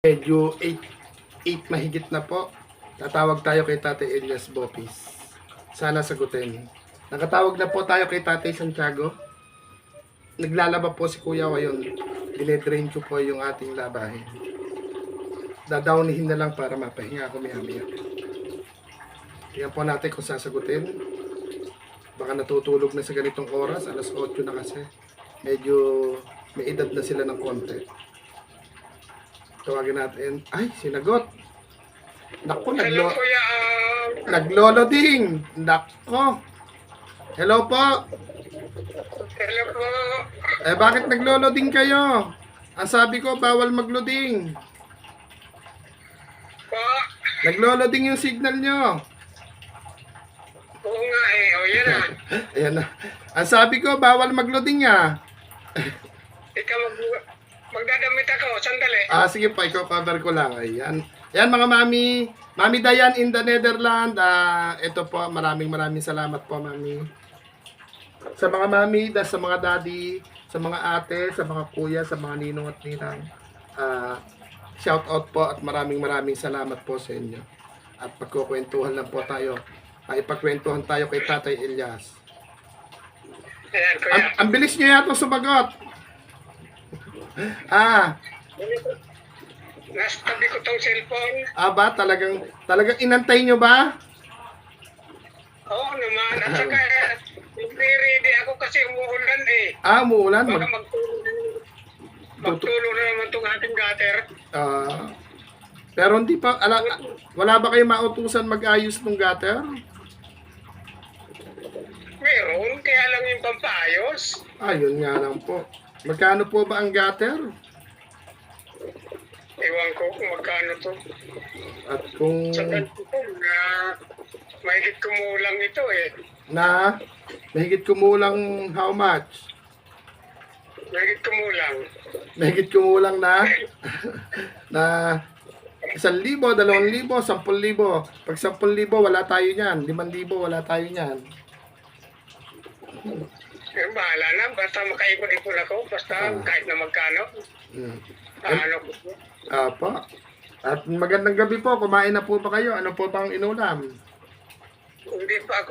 Medyo 8 mahigit na po. Tatawag tayo kay Tatay Elias Bopis. Sana sagutin. Nakatawag na po tayo kay Tatay Santiago. Naglalaba po si Kuya ngayon. Dinedrain ko po yung ating labahin. Dadawnihin na lang para mapahinga ako maya-maya. Tingnan po natin kung sasagutin. Baka natutulog na sa ganitong oras. Alas 8 na kasi. Medyo may edad na sila ng konti. Tawagin natin. Ay, sinagot. Naku, nagloloding. Nako. Hello po. Hello po. Bakit nagloloding kayo? Ang sabi ko, bawal magloding. Po. Nagloloding yung signal nyo. Oo nga eh. O yan na. Ayan na. Ang sabi ko, bawal magloding ah. Ikaw magdadamit ako. Sandali. Sige po, ikaw cover ko lang. Ayan. Ayan mga mami. Mami Dayan in the Netherlands. Ito po, maraming salamat po mami. Sa mga mami, sa mga daddy, sa mga ate, sa mga kuya, sa mga ninong at ninang. Shout out po at maraming salamat po sa inyo. At pagkukwentuhan lang po tayo. Ipagkwentuhan tayo kay Tatay Elias. Ayan, kuya. Ang bilis nyo yata sumagot. Nasa tabi ko tong cellphone. Ba? Talagang inantay nyo ba? Oo naman. At saka, ready ako kasi umuulan eh. Umuulan. Baka magtulo na naman itong ating gutter. Pero hindi pa, wala ba kayo mautusan mag-ayos ng gutter? Meron, kaya lang yung pampaayos. Yun nga lang po. Magkano po ba ang gutter? Ewan ko kung magkano to. At kung Sa ganito ko na mahigit kumulang ito eh. mahigit kumulang how much? Mahigit kumulang. Mahigit kumulang na? na 1,000, 2,000, 10,000. Pag 10,000, wala tayo niyan. 5,000, wala tayo niyan. Bahala na, basta makaipon-ipon ako, basta kahit na magkano. Ano ko po. Po. At magandang gabi po. Kumain na po ba kayo? Ano po bang inulam? Hindi pa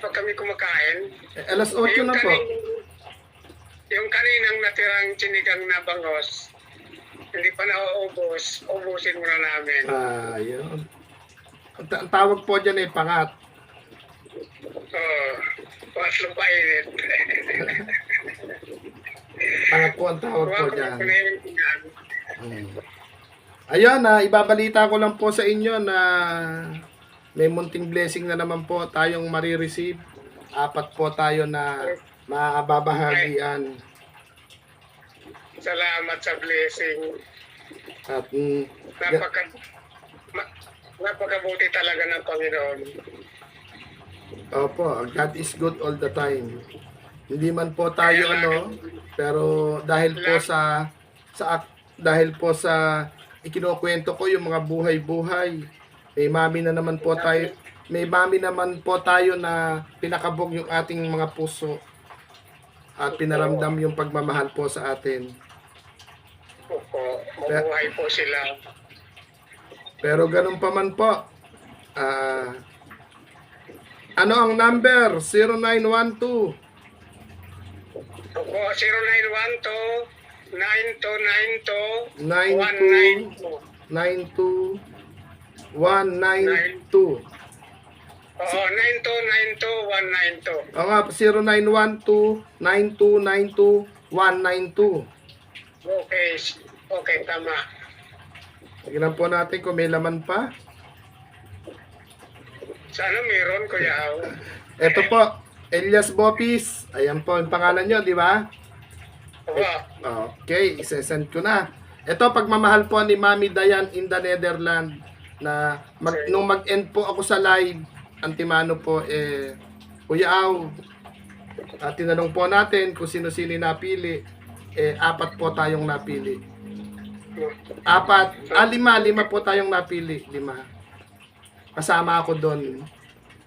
kami kumakain. Alas 8 na po. Yung kaninang natirang sinigang na bangos, hindi pa nauubos, ubusin muna namin. Yun. Ang tawag po dyan ay pangat. Paslong painit. Pangat po ang tawag po dyan. Ayun, ibabalita ko lang po sa inyo na may munting blessing na naman po tayong marireceive. 4 po tayo na mababahagian. Salamat sa blessing. At napakabuti talaga ng Panginoon. Opo, God is good all the time. Hindi man po tayo pero dahil po sa ikinukwento ko yung mga buhay-buhay. May mami naman po tayo na pinakabog yung ating mga puso at pinaramdam yung pagmamahal po sa atin. Opo, mabuhay po sila. Pero ganun pa man po. Ano ang number? 0912 Opo, 0912 9292 9292 192. Oo, 9292 192. Oo nga, 0912-9292-192. Okay, tama. Tignan po natin kung may laman pa. Sana meron, Kuya Aw. Ito po, Elias Bopis. Ayan po yung pangalan nyo, di ba? Oo. Okay, isesend ko na. Ito, pagmamahal po ni Mami Dayan in the Netherlands na nung mag-end po ako sa live, Antimano po, Kuya Aw, tinanong po natin kung sino-sino napili. 4 po tayong napili. 5 po tayong napili. 5. Kasama ako doon.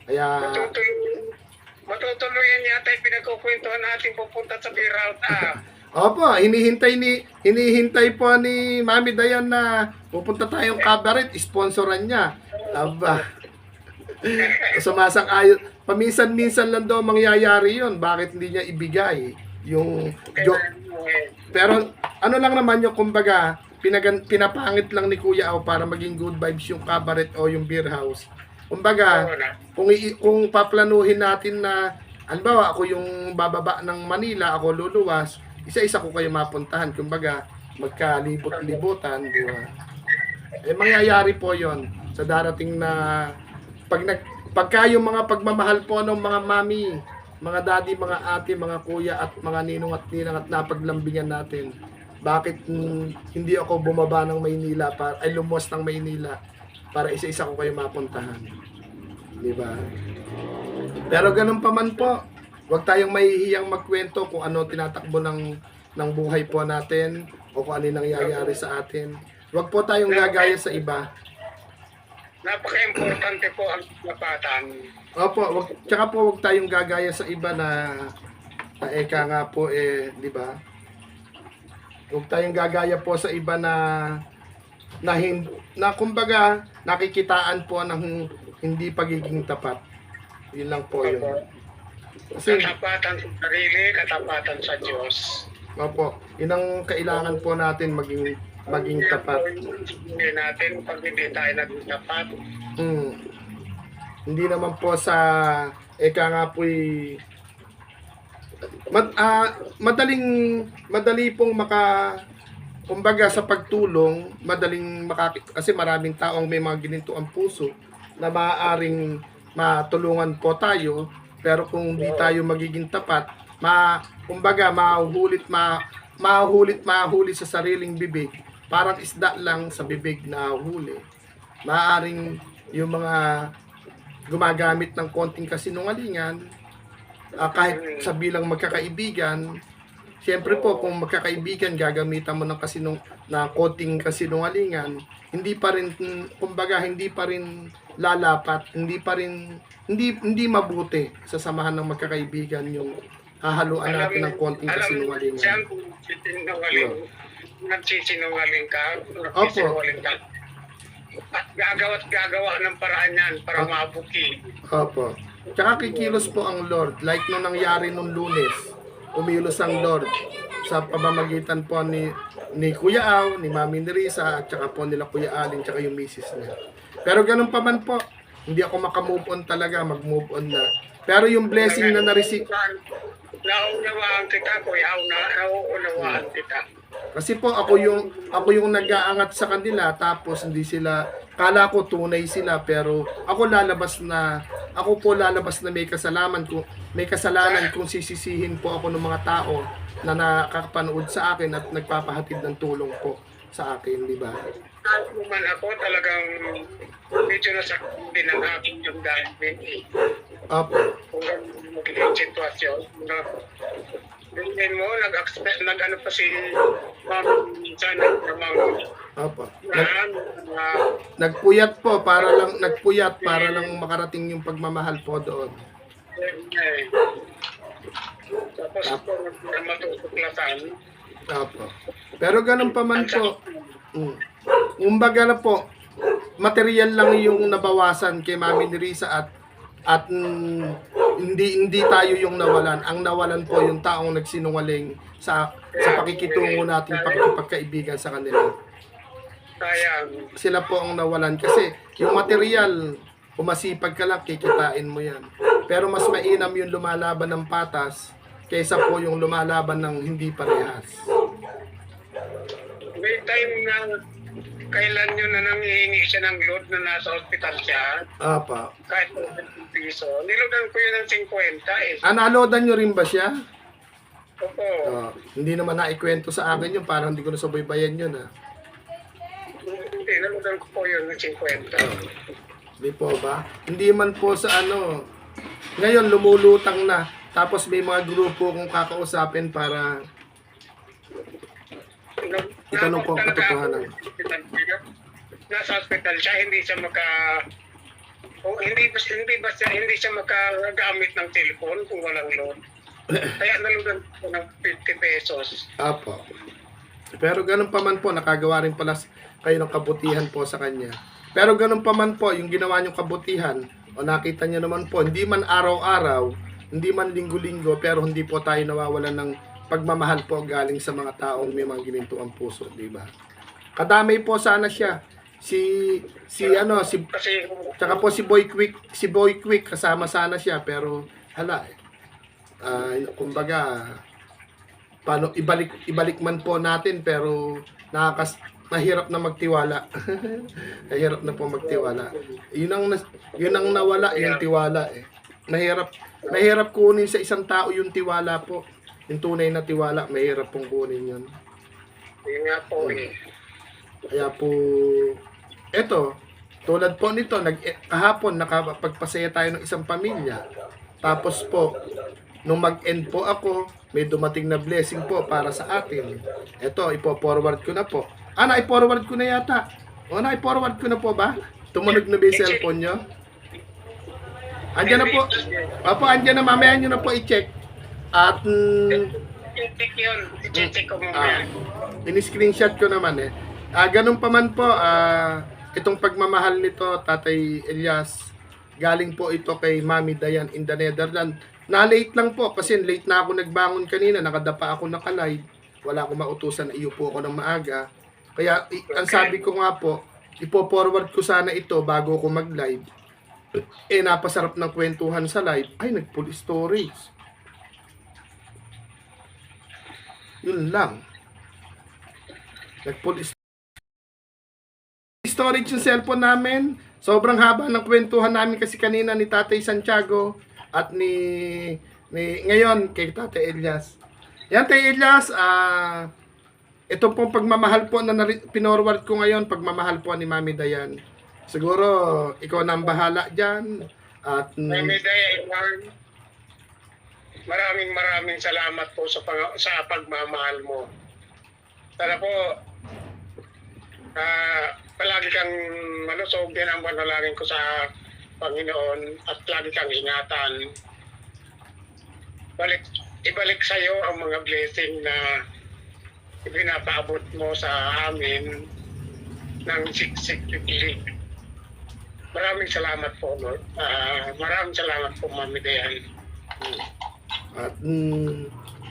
Kaya Matutuluyan yata yung pinagkukwentuhan natin pupunta sa Biralta. Opo, hinihintay po ni Mami Dayan na pupunta tayong cabaret, sponsoran niya. Aba, sumasang-ayon. Paminsan-minsan lang daw mangyayari yon. Bakit hindi niya ibigay yung pero ano lang naman yung kumbaga, pinapangit lang ni Kuya Au para maging good vibes yung cabaret o yung beer house. Kumbaga, kung paplanuhin natin na halimbawa ako yung bababa ng Manila, ako luluwas, isa-isa ko kayo mapuntahan. Kumbaga, magkalibot-libutan, di ba? Eh, mangyayari po yon sa darating na pagka yung mga pagmamahal po ng mga mami, mga daddy, mga ate, mga kuya at mga ninong at ninang at napaglambingan natin. Bakit hindi ako bumaba ng Maynila ay lumuwas ng Maynila para isa-isa ko kayo mapuntahan. Di ba? Pero ganun pa man po, huwag tayong mahihiyang magkwento kung ano tinatakbo ng buhay po natin o kung ano yung nangyayari sa atin. Huwag po tayong gagaya sa iba. Napaka-importante po ang lapatan. Opo, tsaka po huwag tayong gagaya sa iba na eka nga po di ba? Huwag tayong gagaya po sa iba na kumbaga nakikitaan po ng hindi pagiging tapat. Yun lang po yun. Kasi, Katapatan sa sarili, katapatan sa Diyos. opo, yun ang kailangan po natin maging tapat. Hindi natin pag hindi tayo naging tapat. Hindi naman po sa eka nga po'y madali pong kumbaga sa pagtulong, kasi maraming taong may mga gininto ang puso na maaaring matulungan po tayo, pero kung di tayo magiging tapat, kumbaga mahuli sa sariling bibig, parang isda lang sa bibig na huli. Maaaring yung mga gumagamit ng konting kasinungalingan, kahit sa bilang magkakaibigan, siyempre po kung magkakaibigan gagamitan mo ng konting kasinungalingan, hindi pa rin lalapat, hindi mabuti sa samahan ng magkakaibigan yung hahaluan natin ng konting kasinungalingan. Alam mo, kung nagsisinungaling ka, at gagawa ng paraan yan para mabuki. Opo. Tsaka kikilos po ang Lord. Like nung nangyari nung Lunes, umilos ang Lord sa pamamagitan po ni Kuya Au, ni Mami Nerissa, at tsaka po nila Kuya Alin, tsaka yung misis niya. Pero ganun pa man po, hindi ako makamove on talaga, mag-move on na. Pero yung blessing na na-receive, naunawaan kita, Kuya Au, nauunawaan kita. kasi po ako yung nag-aangat sa kanila, tapos hindi sila, kala ko tunay sila, pero ako po lalabas na may kasalanan kung sisisihin po ako ng mga tao na nakakapanood sa akin at nagpapahatid ng tulong po sa akin, di ba? Kahit naman ako talagang medyo nasakit din ang aking yung dahil Opo. kung magiging sitwasyon. Tingin mo, nag-ano pa si Ma'am minsan ng Opo. mga Nagpuyat para lang makarating yung pagmamahal po doon. tapos ito matutuklasan. Opo. Pero ganun pa man po. Kumbaga na po, material lang yung nabawasan kay Mami Nerissa at hindi tayo yung nawalan. Ang nawalan po yung taong nagsinungaling sa pakikitungo natin pagkaibigan sa kanila. Sayang. Sila po ang nawalan kasi yung material, umasipag ka lang, kikitain mo yan. Pero mas mainam yung lumalaban ng patas kaysa po yung lumalaban ng hindi parehas. May time na kailan nyo na nanghihingi siya ng load na nasa hospital siya. Apa. Kahit 50 piso. Nilodan ko yun ng 50 eh. Naloadan nyo rin ba siya? Opo. Hindi naman naikwento sa akin yun, parang hindi ko nasubaybayan yun Hindi, nilodan ko po yun ng 50. Di po ba? Hindi man po sa ngayon lumulutang na, tapos may mga grupo kong kakausapin para itanong po ang katotohanan. Nasa hospital siya, hindi siya hindi siya makagamit ng cellphone kung walang load. Kaya nalunan ko ng 50 pesos. Apo. Pero ganun pa man po, nakagawa rin pala kayo ng kabutihan po sa kanya. Pero ganun pa man po, yung ginawa niyong kabutihan, o nakita niyo naman po, hindi man araw-araw, hindi man linggo-linggo, pero hindi po tayo nawawalan ng pagmamahal po galing sa mga taong may mga ginintuang puso, di ba? Kadamay po sana siya. Kasi Tsaka po si Boy Quick kasama sana siya, pero hala eh. Kumbaga, paano ibalik man po natin, pero mahirap na magtiwala. Mahirap na po magtiwala. Yun ang nawala, yung tiwala eh. Mahirap kunin sa isang tao yung tiwala po. Yung tunay na tiwala, mahirap pong kunin yun. yun nga po eh. Kaya po, eto, tulad po nito, kahapon nakapagpasaya tayo ng isang pamilya. Tapos po, nung mag-end po ako, may dumating na blessing po para sa atin. Eto, ipo-forward ko na po. Na-forward ko na yata. Na-forward ko na po ba? Tumunog na ba yung cellphone nyo? Andyan na po. Opo, andyan na. Mamaya nyo na po i-check. At, I-check yun. I-check ko muna. in-screenshot ko naman eh. Ganun pa man po, itong pagmamahal nito, Tatay Elias, galing po ito kay Mami Dayan in the Netherlands. Na-late lang po kasi late na ako nagbangon kanina, nakadapa ako naka-live. Wala akong mautusan na iyo po ako ng maaga. Kaya ang sabi ko nga po, ipo-forward ko sana ito bago ako mag-live. Napasarap ng kwentuhan sa live. Ay, nag-full storage. Yun lang. Nag-full storage yung cellphone namin. Sobrang haba ng kwentuhan namin kasi kanina ni Tatay Santiago at ni ngayon kay Tatay Elias. Yan, Tatay Elias, ito pong pagmamahal po na pinorward ko ngayon, pagmamahal po ni Mami Dayan. Siguro, ikaw na ang bahala dyan. At, Mami Dayan, maraming salamat po sa pagmamahal mo. Sana po, palagi kang malusogin ang panalangin ko sa Panginoon at lagi kang ingatan. Ibalik sa iyo ang mga blessing na ipinapaabot mo sa amin ng siksik-siklik. Maraming salamat po, Lord. Maraming salamat po, Mami Dayan.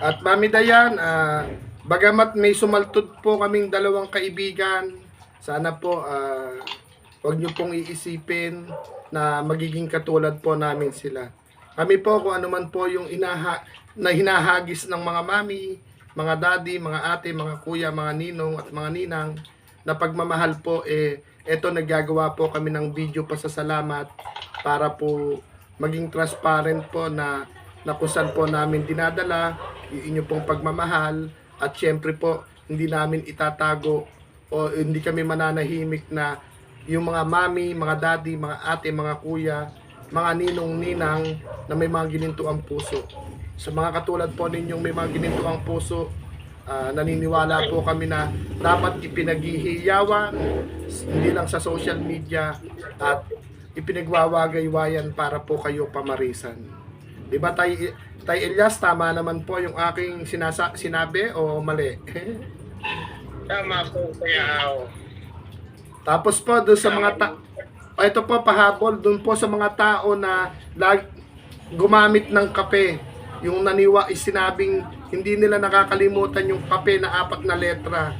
At Mami Dayan, bagamat may sumaltod po kaming dalawang kaibigan, sana po huwag niyo pong iisipin na magiging katulad po namin sila. Kami po kung ano man po yung na hinahagis ng mga mami, mga daddy, mga ate, mga kuya, mga ninong at mga ninang na pagmamahal po eto naggagawa po kami ng video pasasalamat para po maging transparent po na kung saan po namin dinadala yung inyo pong pagmamahal at syempre po hindi namin itatago o hindi kami mananahimik na yung mga mami, mga daddy, mga ate, mga kuya, mga ninong-ninang na may mga ginintuang puso. Sa mga katulad po ninyong may mga ginintuang puso, naniniwala po kami na dapat ipinaghihiyawan, hindi lang sa social media, at ipinagwawagaywayan para po kayo pamarisan. Diba Tay Elias, tama naman po yung aking sinabi o mali? Tama po, Kuya Ao. Tapos po doon sa mga ito po pahabol doon po sa mga tao na gumamit ng kape. Yung sinabing hindi nila nakakalimutan yung kape na 4 na letra.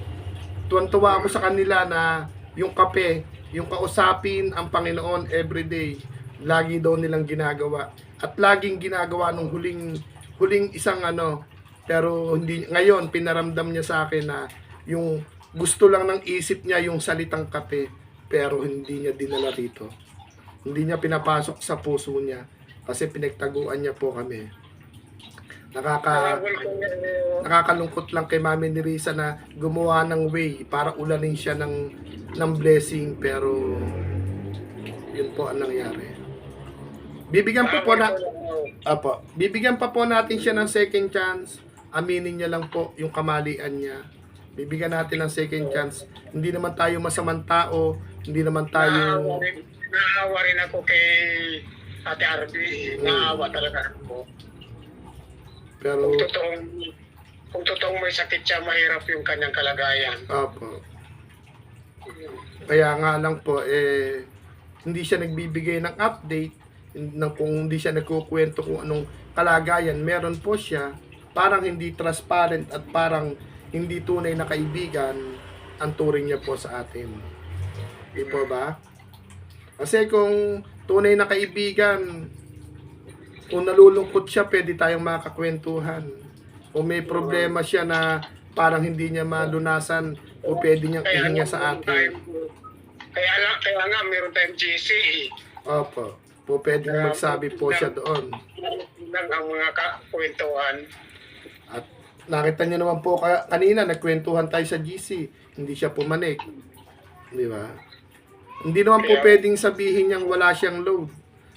Tuwan-tuwa ako sa kanila na yung kape, yung kausapin ang Panginoon everyday. Lagi daw nilang ginagawa. At laging ginagawa nung huling isang pero hindi ngayon pinaramdam niya sa akin na yung gusto lang ng isip niya yung salitang kape, pero hindi niya dinala rito. Hindi niya pinapasok sa puso niya kasi pinagtaguan niya po kami. Nakakalungkot lang kay Mami ni Risa na gumawa ng way para ulanin siya ng blessing, pero yun po ang nangyari. Bibigyan pa po natin siya ng second chance. Aminin niya lang po yung kamalian niya. Bibigyan natin ng second chance. Hindi naman tayo masamang tao. Hindi naman tayo... Naawa rin ako kay Ate Arby. Naawa talaga ako. Pero, kung totoong may sakit siya, mahirap yung kanyang kalagayan. opo. Kaya nga lang po, hindi siya nagbibigay ng update, kung hindi siya nagkukwento kung anong kalagayan, meron po siya, parang hindi transparent at parang hindi tunay na kaibigan ang turing niya po sa atin. Di po ba? Kasi kung tunay na kaibigan, kung nalulungkot siya, pwede tayong makakwentuhan. Kung may problema siya na parang hindi niya malunasan, o pwede niyang ihinga sa atin. Kaya nga, meron tayong GC. Opo. Po pwedeng magsabi po siya doon. Ang mga kwentuhan. At nakita niyo naman po kanina, nagkwentuhan tayo sa GC. Hindi siya pumanik. Di ba? Hindi naman po pwedeng sabihin niyang wala siyang load.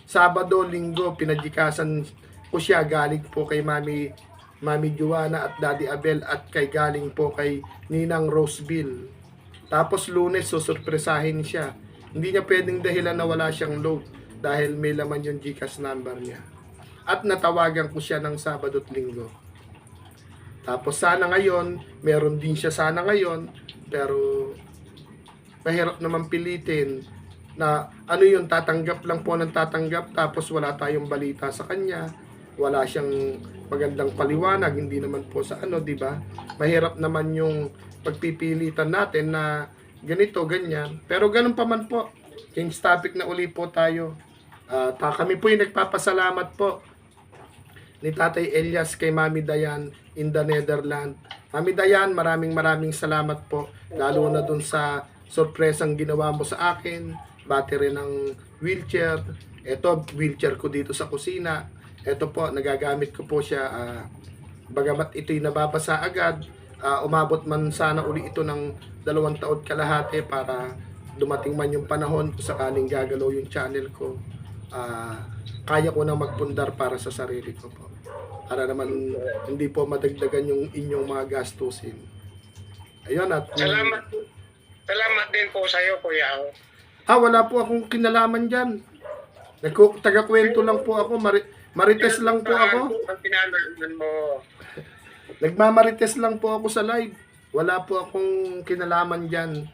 Sabado, Linggo, pinadikasan ko siya. Galing po kay Mami Joanna at Daddy Abel at galing po kay Ninang Roseville. Tapos Lunes, susurpresahin siya. Hindi niya pwedeng dahilan na wala siyang load dahil may laman yung GCash number niya. At natawagan ko siya ng Sabado at Linggo. Tapos sana ngayon, meron din siya sana ngayon, pero mahirap naman pilitin na ano yung tatanggap lang po ng tatanggap tapos wala tayong balita sa kanya. Wala siyang magandang paliwanag, hindi naman po sa ano, di ba? Mahirap naman yung pagpipilitan natin na ganito, ganyan. Pero ganun pa man po. Change topic na uli po tayo. Kami po yung nagpapasalamat po ni Tatay Elias kay Mami Dayan in the Netherlands. Mami Dayan, maraming salamat po. Lalo na dun sa sorpresang ginawa mo sa akin. Battery ng wheelchair. Ito, wheelchair ko dito sa kusina. Ito po, nagagamit ko po siya. Bagamat ito'y nababasa agad, umabot man sana uli ito ng 2 taon kalahati para dumating man yung panahon kung sakaling gagalaw yung channel ko. Kaya ko na magpundar para sa sarili ko po. Para naman hindi po madagdagan yung inyong mga gastusin. Ayun at... Salamat din po sa iyo, Kuya. Wala po akong kinalaman dyan. Taga-kwento lang po ako. Marites lang po ako. Ang pinanaman mo. Nagmamarites lang po ako sa live. Wala po akong kinalaman dyan.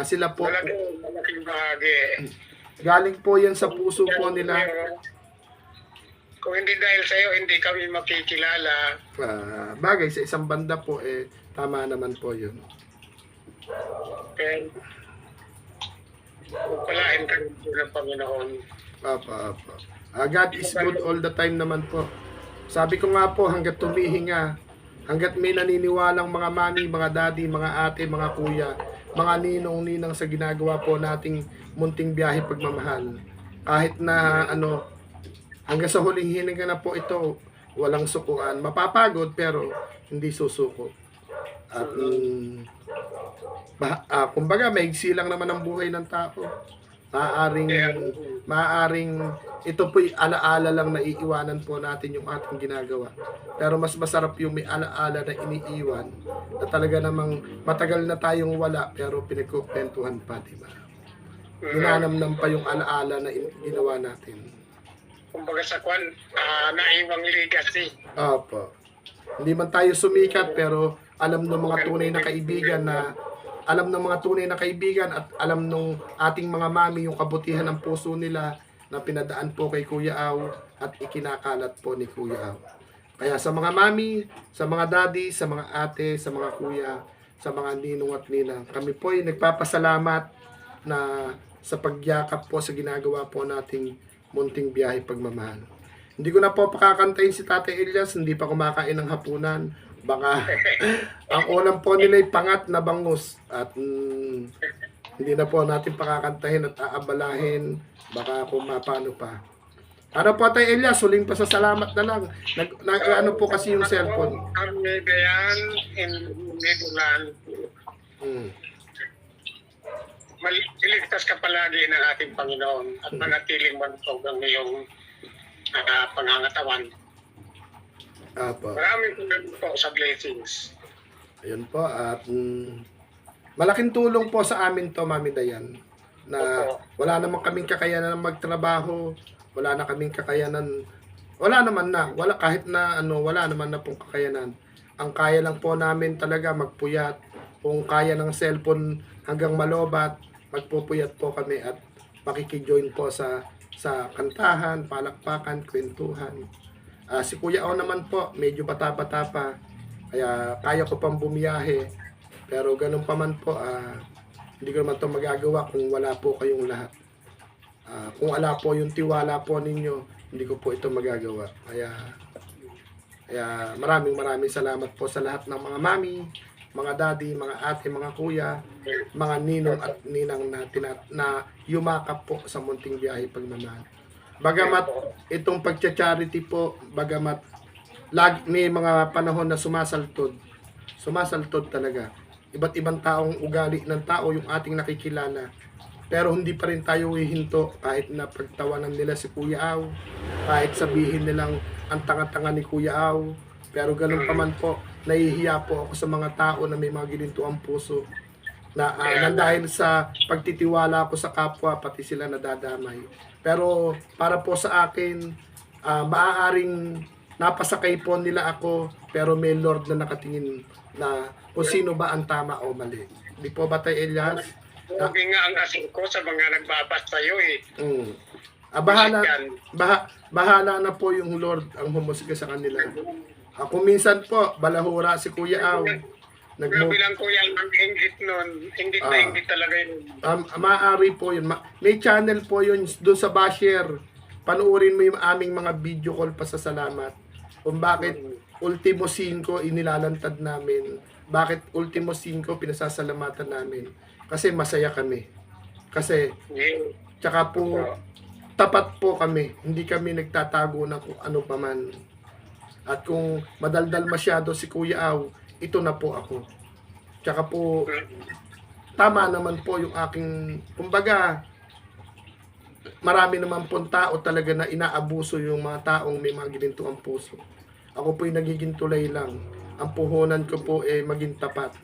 Sila po... Malaking bahagi. Galing po yan sa puso po nila. Kung hindi dahil sa iyo, hindi kami makikilala. Bagay, sa isang banda po, tama naman po yun. Okay. Palain kami po ng Panginoon. Apa. God is good all the time naman po. Sabi ko nga po, hanggat tumihinga, hanggat may naniniwalang mga mami, mga daddy, mga ate, mga kuya, mga ninong-ninang sa ginagawa po nating munting biyahe pagmamahal. Kahit na hanggang sa huling hininga na po ito, walang sukuan. Mapapagod pero hindi susuko. At kumbaga, maigsi lang naman ang buhay ng tao. Maaaring ito po'y alaala lang na iiwanan po natin yung ating ginagawa. Pero mas masarap yung may alaala na iniiwan na talaga namang matagal na tayong wala pero pinagkukwentuhan pa, diba? Ginanamnam pa yung alaala na ginawa natin. Kumbaga sa naiwang legacy. Opo. Hindi man tayo sumikat pero alam ng mga tunay na kaibigan at alam ng ating mga mami yung kabutihan ng puso nila na pinadaan po kay Kuya Aw at ikinakalat po ni Kuya Aw. Kaya sa mga mami, sa mga daddy, sa mga ate, sa mga kuya, sa mga ninong at ninang, kami po ay nagpapasalamat na sa pagyakap po sa ginagawa po nating munting biyahe pagmamahal. Hindi ko na po pakakantayin si Tatay Elias, hindi pa kumakain ng hapunan. Baka ang ulam po nila ay pangat na bangus at hindi na po natin pakakantahin at aabalahin. Baka kung mapano pa. Ano po Tatay Elias, huling pasasalamat na lang. Ano po kasi yung cellphone. Kami Dayan in Netherlands. Iligtas ka palagi ng ating Panginoon at manatiling mansog ang iyong pangangatawan. Maraming salamat po sa blessings. Ayun po at malaking tulong po sa amin to, Mami Dayan, na wala namang kaming kakayanan ng magtrabaho, wala na kaming kakayanan wala naman na, wala kahit na ano, wala naman na pong kakayanan. Ang kaya lang po namin talaga magpuyat. Kung kaya ng cellphone hanggang malobat, magpupuyat po kami at makikijoin po sa kantahan, palakpakan, kwentuhan. Si Kuya O naman po, medyo bata-bata pa. Kaya kaya ko pang bumiyahe. Pero ganun pa man po, hindi ko naman ito magagawa kung wala po kayong lahat. Kung wala po yung tiwala po ninyo, hindi ko po ito magagawa. Kaya maraming salamat po sa lahat ng mga mami, mga daddy, mga ate, mga kuya, mga ninong at ninang na yumakap po sa munting biyahe pagmamahal. Bagamat itong pagcha-charity po, bagamat may mga panahon na sumasaltod talaga. Iba't ibang taong ugali ng tao yung ating nakikilala. Pero hindi pa rin tayo hihinto kahit na pagtawanan nila si Kuya Aw, kahit sabihin nilang ang tanga-tanga ni Kuya Aw. Pero ganun pa man po, nahihiya po ako sa mga tao na may mga ginintuang puso na dahil sa pagtitiwala ko sa kapwa, pati sila nadadamay. Pero para po sa akin, maaaring napasakay po nila ako, pero may Lord na nakatingin na kung sino ba ang tama o mali. Di po ba tayo, Elias? Huwag nga ang asin ko sa mga nagbabas sa'yo eh. Bahala na po yung Lord ang humusga sa kanila. Kung minsan po, balahura si Kuya Aw. Grabe lang kuya, ang inggit nun. Inggit na inggit talaga yun. Maaari po yun. May channel po yun doon sa Basher. Panuorin mo yung aming mga video call pasasalamat. Kung bakit Ultimo 5 inilalantad namin. Bakit Ultimo 5 pinasasalamatan namin. Kasi masaya kami. Kasi, tsaka po, tapat po kami. Hindi kami nagtatago na kung ano pa man. At kung madaldal masyado si Kuya Aw, ito na po ako. Tsaka po, tama naman po yung aking, kumbaga, marami naman po tao talaga na inaabuso yung mga taong may mga gininto ang puso. Ako po'y nagiging tulay lang. Ang puhunan ko po maging tapat.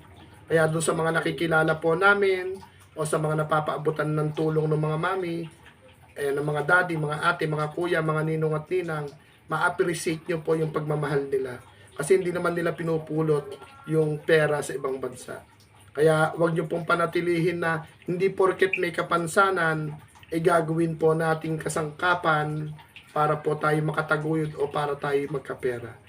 Kaya doon sa mga nakikilala po namin o sa mga napapaabutan ng tulong ng mga mami, ng mga daddy, mga ate, mga kuya, mga ninong at ninang, ma-appreciate nyo po yung pagmamahal nila. Kasi hindi naman nila pinupulot yung pera sa ibang bansa. Kaya wag nyo pong panatilihin na hindi porket may kapansanan, gagawin po nating kasangkapan para po tayo makataguyod o para tayo magkapera.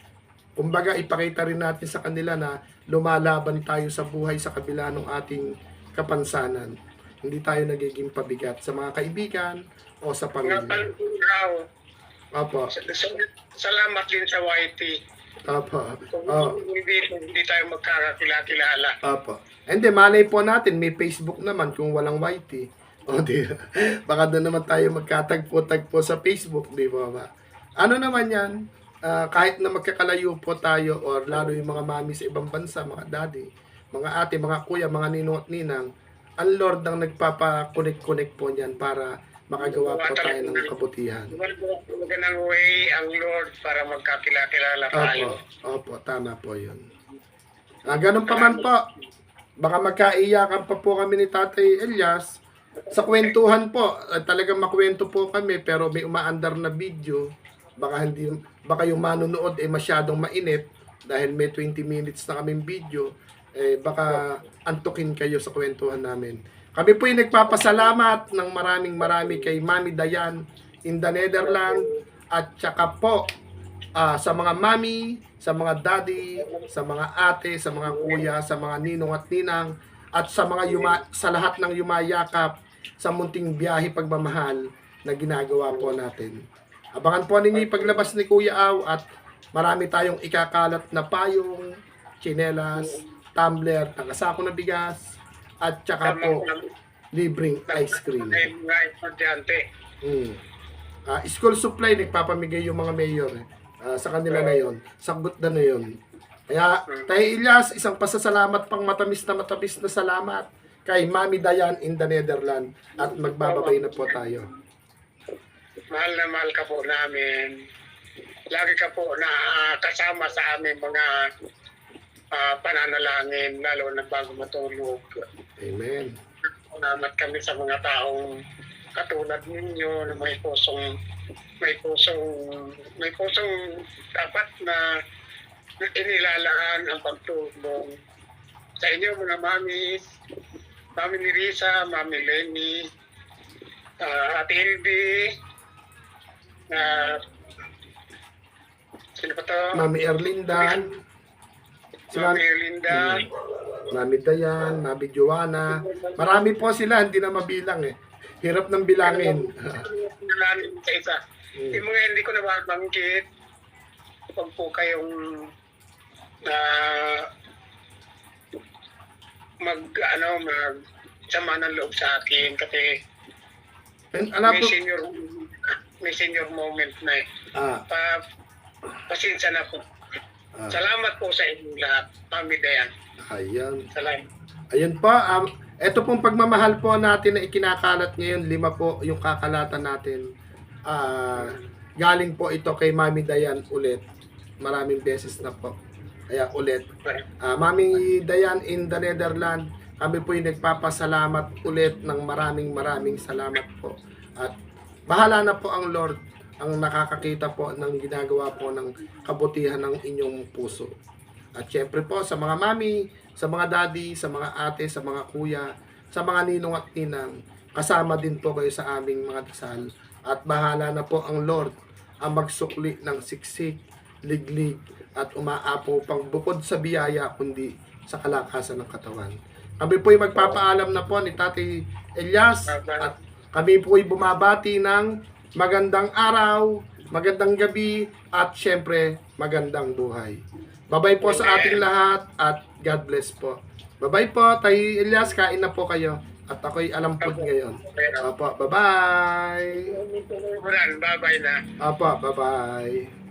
Kumbaga, ipakita rin natin sa kanila na lumalaban tayo sa buhay sa kabila ng ating kapansanan. Hindi tayo nagiging pabigat sa mga kaibigan o sa pamilya. Opo. Salamat din sa YT. Opo. Hindi tayo magkakakilala. Opo. Hindi, malay po natin, may Facebook naman kung walang YT. O, di baka doon naman tayo magkatagpo-tagpo sa Facebook, di ba? Ano naman yan? Kahit na magkakalayo po tayo or lalo yung mga mami sa ibang bansa, mga daddy, mga ate, mga kuya, mga ninong at ninang, ang Lord ang nagpapa-connect po niyan para makagawa po tayo ng kabutihan. Ganang way ang Lord para magkakilala tayo. Opo, tama po yun. Ganun pa man po, baka magkaiyakan pa po kami ni Tatay Elias. Sa kwentuhan po, talagang makwento po kami pero may umaandar na video. Baka yung manonood masyadong mainit dahil may 20 minutes na kaming video, baka antukin kayo sa kwentuhan namin. Kami po yung nagpapasalamat ng marami kay Mami Dayan in the Netherlands at saka po sa mga mami, sa mga daddy, sa mga ate, sa mga kuya, sa mga ninong at ninang at sa mga sa lahat ng yumayakap sa munting biyahe pagmamahal na ginagawa po natin. Abangan po ninyo yung paglabas ni Kuya Aw at marami tayong ikakalat na payong, tsinelas, tumbler, tagasako na bigas, at saka po libreng ice cream. School supply, nagpapamigay yung mga mayor. Sa kanila na yon, sagot na yon. Kaya, Tayo Elias, isang pasasalamat pang matamis na salamat kay Mami Dayan in the Netherlands at magbababay na po tayo. Mahal na mahal ka po namin. Lagi ka po na kasama sa aming mga pananalangin, lalo na bago matulog. Amen. Salamat kami sa mga taong katulad ninyo na may pusong dapat na inilalaan ang pagtulong sa inyo mga mami, Mami ni Risa, Mami Lenny, Ate Hildy, sino pa to? Mami Erlinda, si Mami Erlinda, Mami Dayan, Mami Joanna. Marami po sila, hindi na mabilang eh. Hirap ng bilangin. nalalim sa isa. Yung mga hindi ko nababanggit, huwag po kayong mag sama ng loob sa akin kasi And, alam po, may senior moment na eh. ah, Pasensya na po. Salamat po sa inyong lahat. Mami Dayan. ayan. Salamat. Ayun po, ito pong pagmamahal po natin na ikinakalat ngayon, 5 po yung kakalatan natin. Galing po ito kay Mami Dayan ulit. Maraming beses na po. Kaya ulit. Mami Dayan in the Netherlands, kami po yung nagpapasalamat ulit ng maraming salamat po. At bahala na po ang Lord ang nakakakita po ng ginagawa po ng kabutihan ng inyong puso. At syempre po sa mga mami, sa mga daddy, sa mga ate, sa mga kuya, sa mga ninong at ninang, kasama din po kayo sa aming mga dasal. At bahala na po ang Lord ang magsukli ng siksik, liglig, at umaapaw pang bukod sa biyaya kundi sa kalakasan ng katawan. Kami po'y magpapaalam na po ni Tati Elias at kami po'y bumabati ng magandang araw, magandang gabi, at syempre magandang buhay. Bye-bye po sa ating lahat at God bless po. Bye-bye po, Tay Elias, kain na po kayo. At ako'y alampod ngayon. Opo, bye-bye. Bye-bye na. Opo, bye-bye.